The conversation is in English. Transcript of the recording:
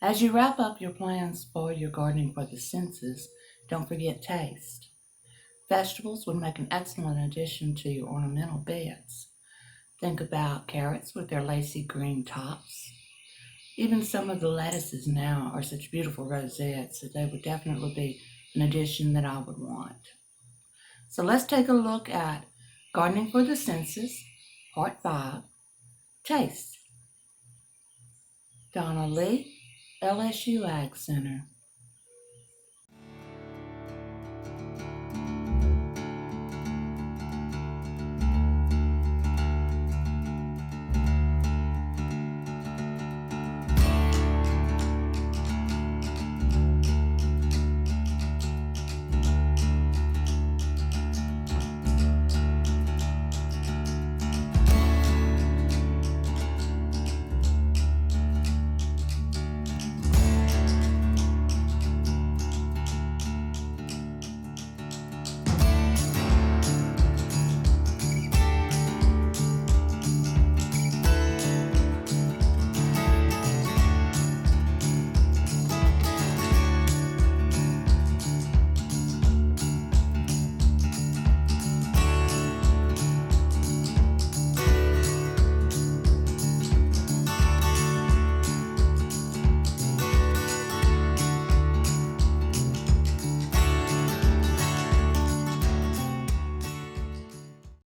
As you wrap up your plans for your gardening for the senses, don't forget taste. Vegetables would make an excellent addition to your ornamental beds. Think about carrots with their lacy green tops. Even some of the lettuces now are such beautiful rosettes that they would definitely be an addition that I would want. So let's take a look at Gardening for the Senses, Part 5, Taste. Donna Lee, LSU Ag Center.